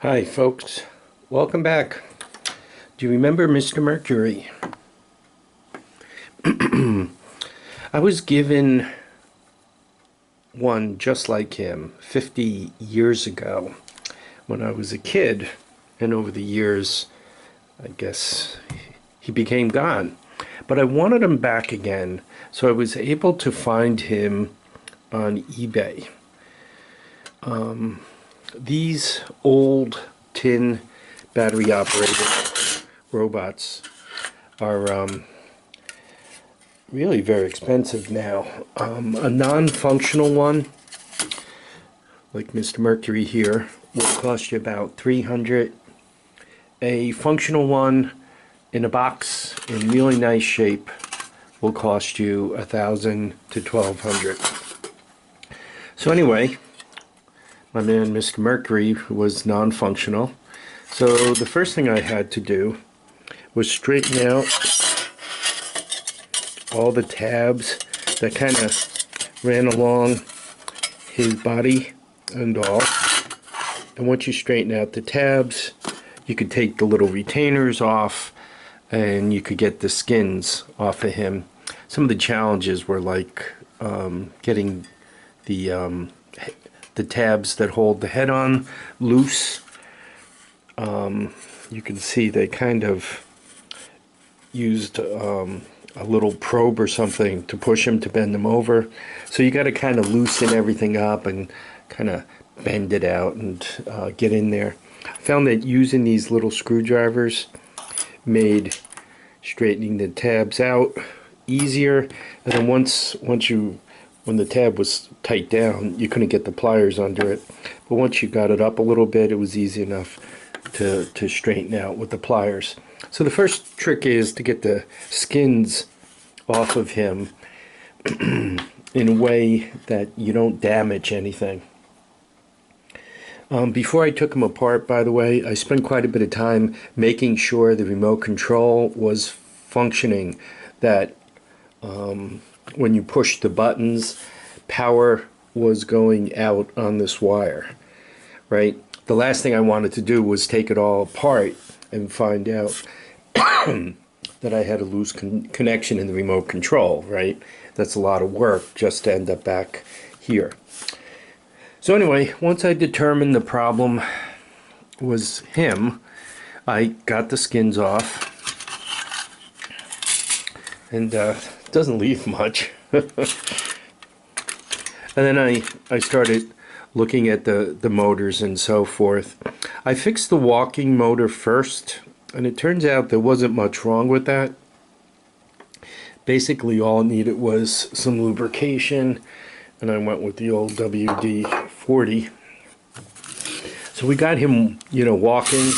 Hi folks, welcome back. Do you remember Mr. Mercury? I was given one just like him 50 years ago when I was a kid, and over the years I guess he became gone. But I wanted him back again, so I was able to find him on eBay. These old tin battery operated robots are really very expensive now. A non-functional one like Mr. Mercury here will cost you about $300. A functional one in a box in really nice shape will cost you $1,000 to $1,200. So anyway, my man Mr. Mercury was non-functional. So the first thing I had to do was straighten out all the tabs that kind of ran along his body and all. And once you straighten out the tabs, you could take the little retainers off and you could get the skins off of him. Some of the challenges were like getting the tabs that hold the head on loose. You can see they kind of used a little probe or something to push them to bend them over. So you got to kind of loosen everything up and kind of bend it out and get in there. I found that using these little screwdrivers made straightening the tabs out easier, and then when the tab was tight down, you couldn't get the pliers under it. But once you got it up a little bit, it was easy enough to straighten out with the pliers. So the first trick is to get the skins off of him in a way that you don't damage anything. Before I took him apart, by the way, I spent quite a bit of time making sure the remote control was functioning, that when you push the buttons, power was going out on this wire, right? The last thing I wanted to do was take it all apart and find out that I had a loose connection in the remote control, right? That's a lot of work just to end up back here. So anyway, once I determined the problem was him, I got the skins off, and it doesn't leave much. And then I started looking at the motors and so forth. I fixed the walking motor first, and it turns out there wasn't much wrong with that. Basically all it needed was some lubrication, and I went with the old WD-40. So we got him, walking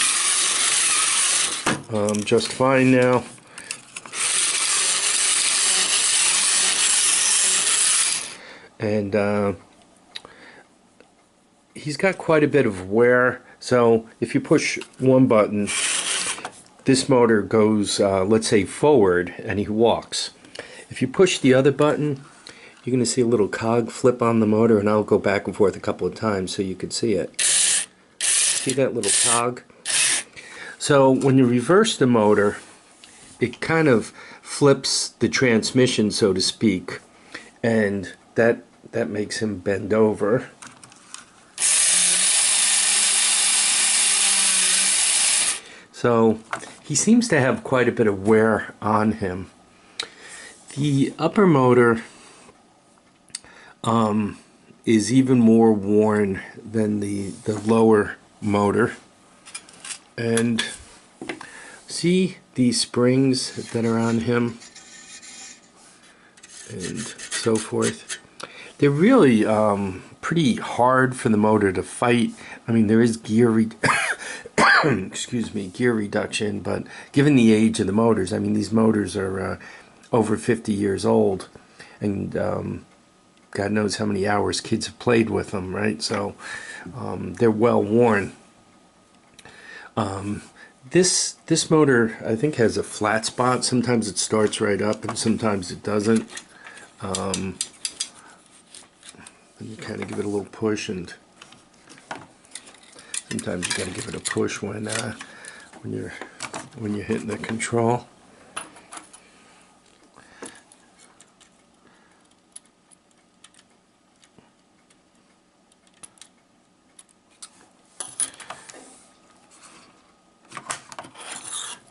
just fine now. And he's got quite a bit of wear. So if you push one button, this motor goes, let's say, forward, and he walks. If you push the other button, you're going to see a little cog flip on the motor, and I'll go back and forth a couple of times so you can see it. See that little cog? So when you reverse the motor, it kind of flips the transmission, so to speak, and that makes him bend over. So he seems to have quite a bit of wear on him. The upper motor is even more worn than the lower motor. And see these springs that are on him and so forth. They're really pretty hard for the motor to fight. I mean, there is gear excuse me, gear reduction, but given the age of the motors, I mean, these motors are over 50 years old, and God knows how many hours kids have played with them, right? So they're well worn. This motor, I think, has a flat spot. Sometimes it starts right up and sometimes it doesn't. And you kind of give it a little push, and Sometimes you got to give it a push when you're hitting the control.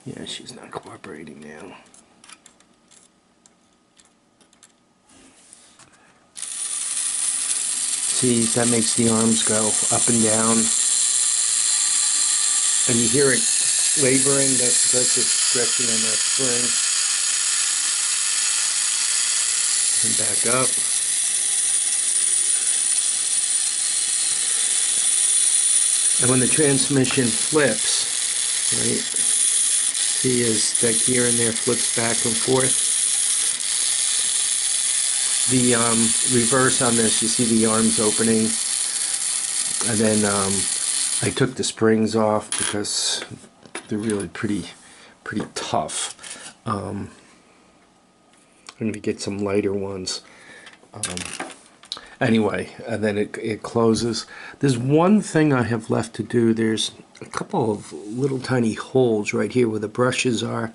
Yeah, she's not cooperating now. See, that makes the arms go up and down. And you hear it laboring, that's because it's stretching on that spring. And back up. And when the transmission flips, right, see as that gear in there flips back and forth. The reverse on this, you see the arms opening, and then I took the springs off because they're really pretty tough. I'm going to get some lighter ones. Anyway, and then it closes. There's one thing I have left to do. There's a couple of little tiny holes right here where the brushes are.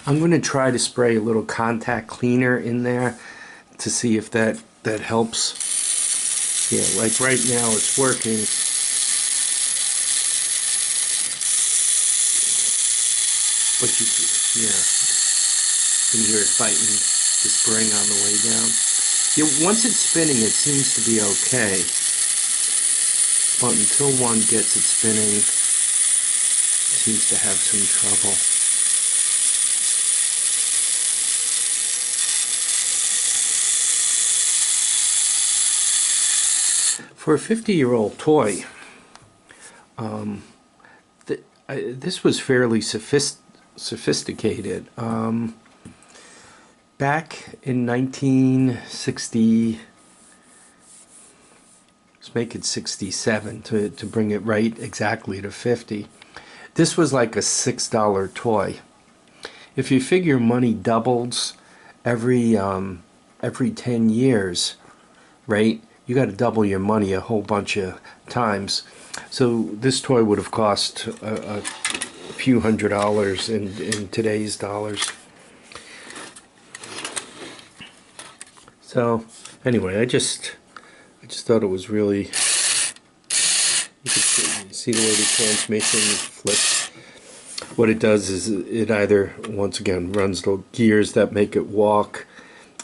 I'm going to try to spray a little contact cleaner in there to see if that helps. Yeah, like right now it's working. But you can hear it fighting the spring on the way down. Yeah, once it's spinning, it seems to be okay. But until one gets it spinning, it seems to have some trouble. For a 50-year-old toy, this was fairly sophisticated. Back in 1960, let's make it 67 to bring it right exactly to 50. This was like a $6 toy. If you figure money doubles every 10 years, right? You got to double your money a whole bunch of times. So this toy would have cost a few $100s in today's dollars. So anyway, I just thought it was really, you can see the way the transmission flips. What it does is it either, once again, runs the gears that make it walk,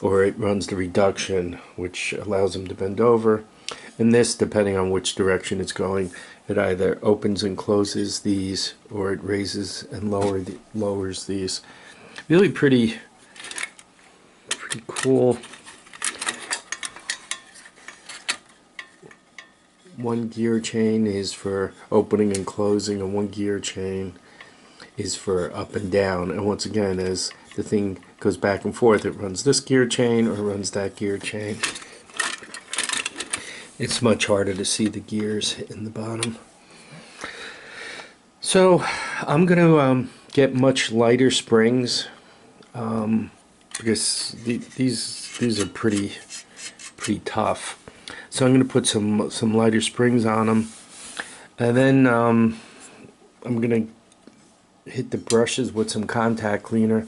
or it runs the reduction, which allows them to bend over. And this, depending on which direction it's going, it either opens and closes these, or it raises and lowers these. Really pretty cool. One gear chain is for opening and closing, and one gear chain is for up and down. And once again, as the thing goes back and forth, it runs this gear chain or runs that gear chain. It's much harder to see the gears in the bottom. So I'm going to get much lighter springs because these are pretty tough. So I'm going to put some lighter springs on them, and then I'm going to hit the brushes with some contact cleaner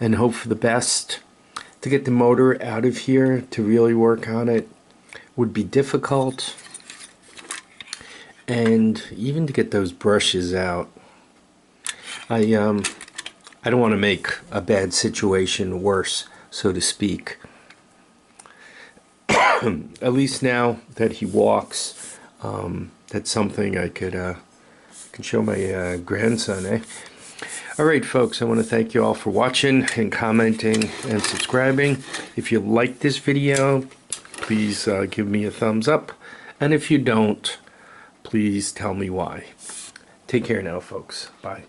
and hope for the best. To get the motor out of here to really work on it would be difficult, and even to get those brushes out, I don't want to make a bad situation worse, so to speak. At least now that he walks, that's something I can show my grandson, eh? Alright folks, I want to thank you all for watching and commenting and subscribing. If you like this video, please give me a thumbs up, and if you don't, please tell me why. Take care now folks. Bye.